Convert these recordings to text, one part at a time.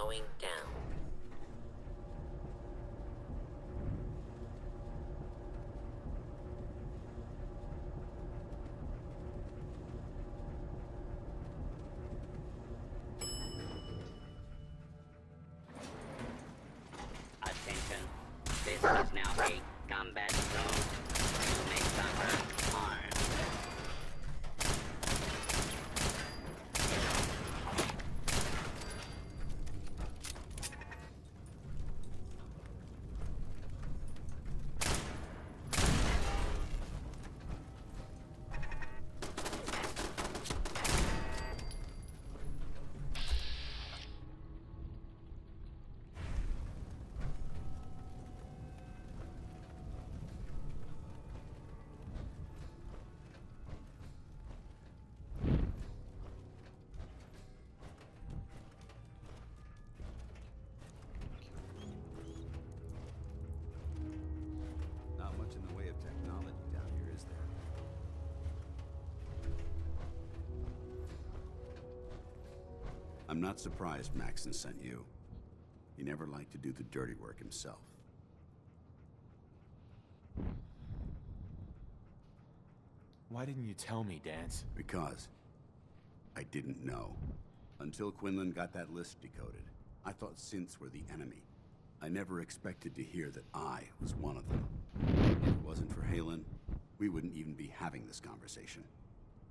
going down. Attention. This is now a combat zone. You may suffer harm. Not much in the way of technology down here, is there? I'm not surprised Maxon sent you. He never liked to do the dirty work himself. Why didn't you tell me, Danse? Because I didn't know. Until Quinlan got that list decoded, I thought synths were the enemy. I never expected to hear that I was one of them. If it wasn't for Halen, we wouldn't even be having this conversation.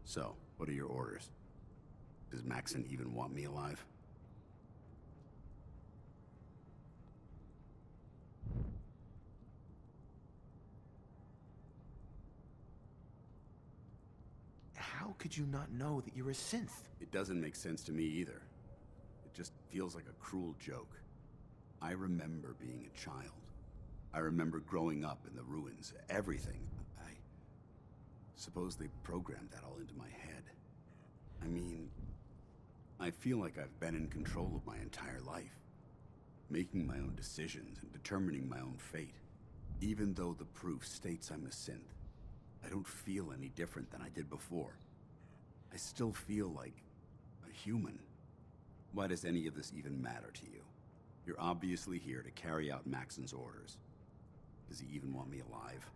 So, what are your orders? Does Maxon even want me alive? How could you not know that you're a synth? It doesn't make sense to me either. It just feels like a cruel joke. I remember being a child. I remember growing up in the ruins. Everything. I suppose they programmed that all into my head. I mean, I feel like I've been in control of my entire life. Making my own decisions and determining my own fate. Even though the proof states I'm a synth, I don't feel any different than I did before. I still feel like a human. Why does any of this even matter to you? You're obviously here to carry out Maxon's orders. Does he even want me alive?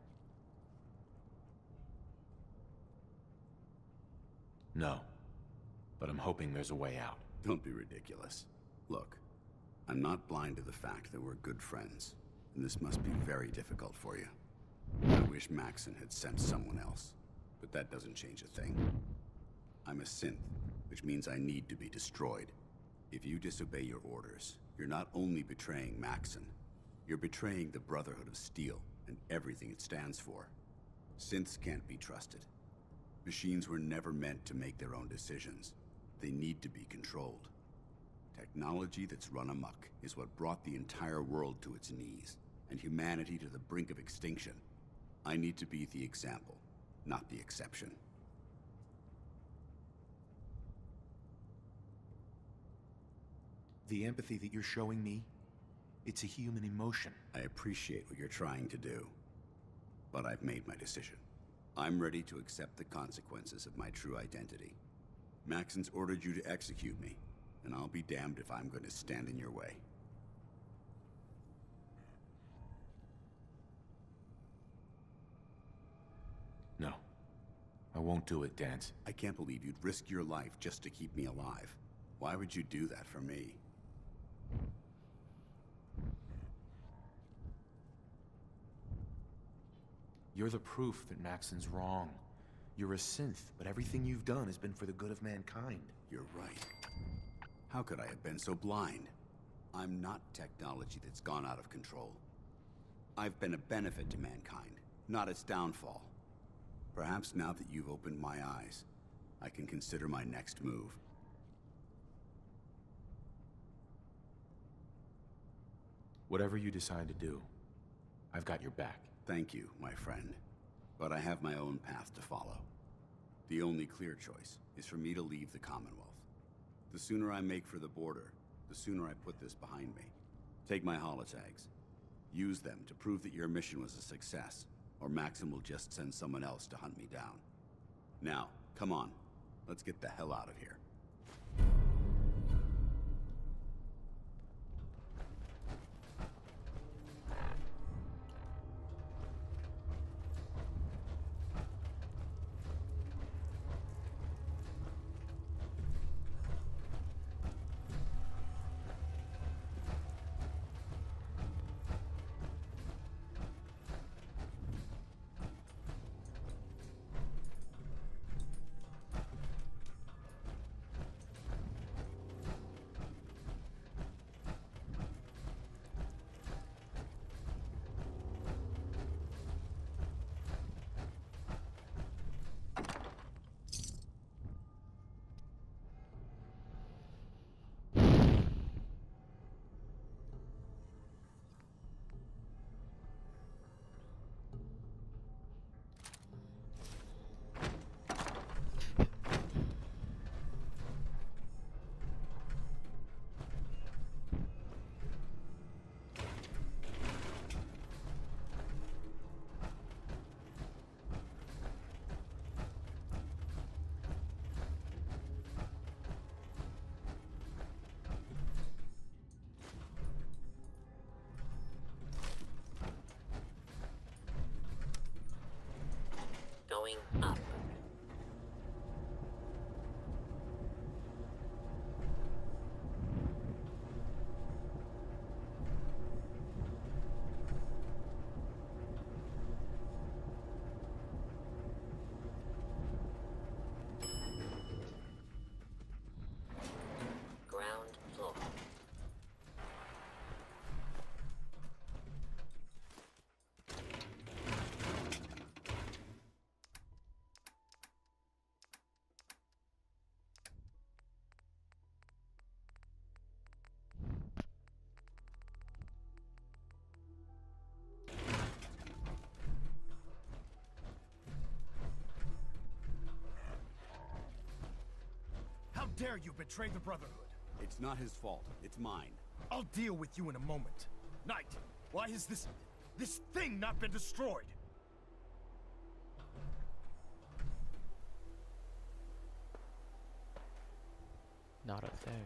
No. But I'm hoping there's a way out. Don't be ridiculous. Look, I'm not blind to the fact that we're good friends, and this must be very difficult for you. I wish Maxon had sent someone else, but that doesn't change a thing. I'm a synth, which means I need to be destroyed. If you disobey your orders, you're not only betraying Maxon, you're betraying the Brotherhood of Steel and everything it stands for. Synths can't be trusted. Machines were never meant to make their own decisions. They need to be controlled. Technology that's run amok is what brought the entire world to its knees, and humanity to the brink of extinction. I need to be the example, not the exception. The empathy that you're showing me, it's a human emotion. I appreciate what you're trying to do, but I've made my decision. I'm ready to accept the consequences of my true identity. Maxon's ordered you to execute me, and I'll be damned if I'm going to stand in your way. No. I won't do it, Danse. I can't believe you'd risk your life just to keep me alive. Why would you do that for me? You're the proof that Maxon's wrong. You're a synth, but everything you've done has been for the good of mankind. You're right. How could I have been so blind? I'm not technology that's gone out of control. I've been a benefit to mankind, not its downfall. Perhaps now that you've opened my eyes, I can consider my next move. Whatever you decide to do, I've got your back. Thank you, my friend. But I have my own path to follow. The only clear choice is for me to leave the Commonwealth. The sooner I make for the border, the sooner I put this behind me. Take my holotags. Use them to prove that your mission was a success, or Maxon will just send someone else to hunt me down. Now, come on. Let's get the hell out of here. dare you betray the Brotherhood? It's not his fault. It's mine. I'll deal with you in a moment. Knight, why has this thing not been destroyed? Not a thing.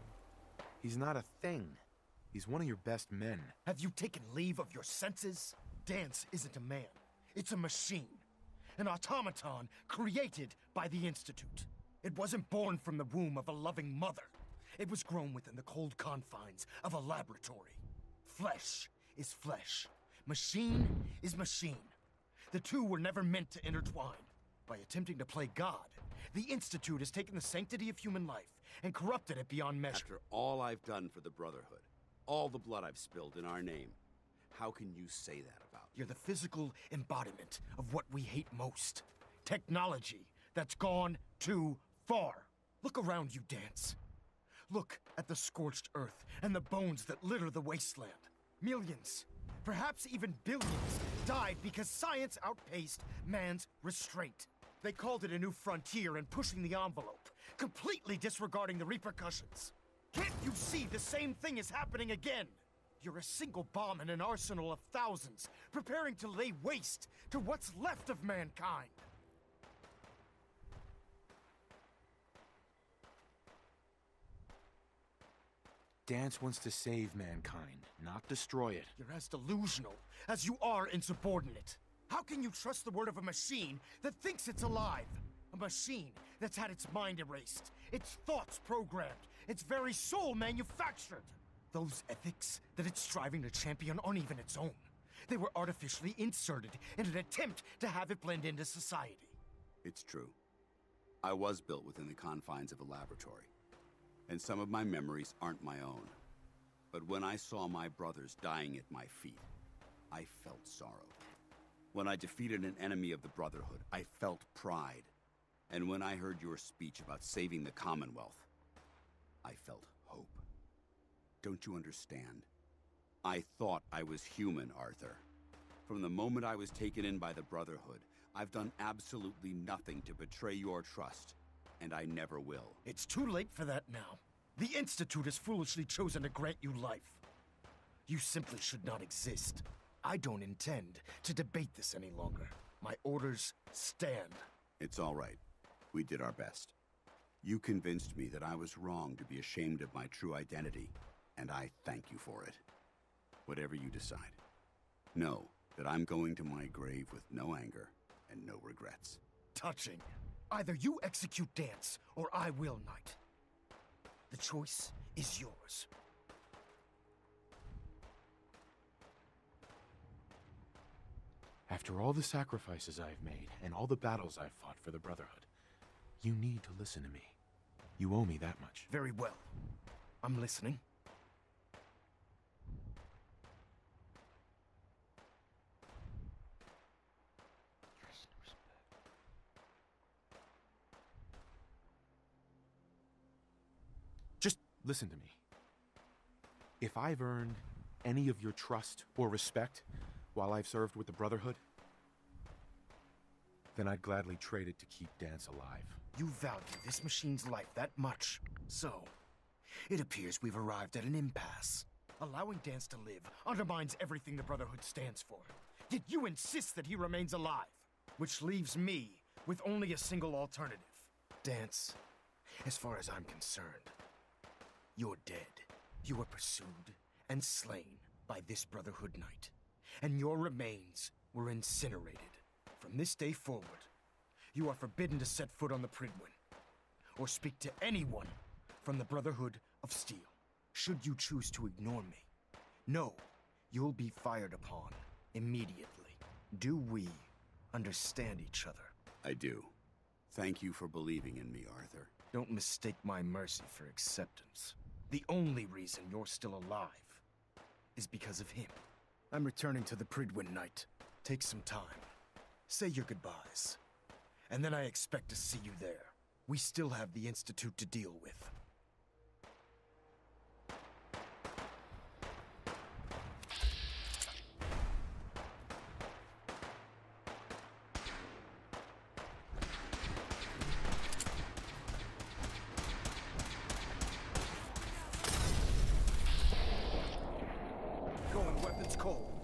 He's not a thing. He's one of your best men. Have you taken leave of your senses? Danse isn't a man. It's a machine. An automaton created by the Institute. It wasn't born from the womb of a loving mother. It was grown within the cold confines of a laboratory. Flesh is flesh. Machine is machine. The two were never meant to intertwine. By attempting to play God, the Institute has taken the sanctity of human life and corrupted it beyond measure. After all I've done for the Brotherhood, all the blood I've spilled in our name, how can you say that about me? You're the physical embodiment of what we hate most. Technology that's gone too far. Look around you, Danse. Look at the scorched earth and the bones that litter the wasteland. Millions, perhaps even billions, died because science outpaced man's restraint. They called it a new frontier and pushing the envelope, completely disregarding the repercussions. Can't you see the same thing is happening again? You're a single bomb in an arsenal of thousands, preparing to lay waste to what's left of mankind. Danse wants to save mankind, not destroy it. You're as delusional as you are insubordinate. How can you trust the word of a machine that thinks it's alive? A machine that's had its mind erased, its thoughts programmed, its very soul manufactured. Those ethics that it's striving to champion aren't even its own. They were artificially inserted in an attempt to have it blend into society. It's true. I was built within the confines of a laboratory, and some of my memories aren't my own. But when I saw my brothers dying at my feet, I felt sorrow. When I defeated an enemy of the Brotherhood, I felt pride. And when I heard your speech about saving the Commonwealth, I felt hope. Don't you understand? I thought I was human, Arthur. From the moment I was taken in by the Brotherhood, I've done absolutely nothing to betray your trust, and I never will. It's too late for that now. The Institute has foolishly chosen to grant you life. You simply should not exist. I don't intend to debate this any longer. My orders stand. It's all right. We did our best. You convinced me that I was wrong to be ashamed of my true identity, and I thank you for it. Whatever you decide, know that I'm going to my grave with no anger and no regrets. Touching. Either you execute Danse, or I will, Knight. The choice is yours. After all the sacrifices I've made, and all the battles I've fought for the Brotherhood, you need to listen to me. You owe me that much. Very well. I'm listening. Just listen to me. If I've earned any of your trust or respect while I've served with the Brotherhood, then I'd gladly trade it to keep Danse alive. You value this machine's life that much. So, it appears we've arrived at an impasse. Allowing Danse to live undermines everything the Brotherhood stands for. Yet you insist that he remains alive, which leaves me with only a single alternative. Danse, as far as I'm concerned, you're dead. You were pursued and slain by this Brotherhood Knight, and your remains were incinerated. From this day forward, you are forbidden to set foot on the Pridwin, or speak to anyone from the Brotherhood of Steel. Should you choose to ignore me, know you'll be fired upon immediately. Do we understand each other? I do. Thank you for believing in me, Arthur. Don't mistake my mercy for acceptance. The only reason you're still alive is because of him. I'm returning to the Pridwin, Knight. Take some time. Say your goodbyes. And then I expect to see you there. We still have the Institute to deal with. cold.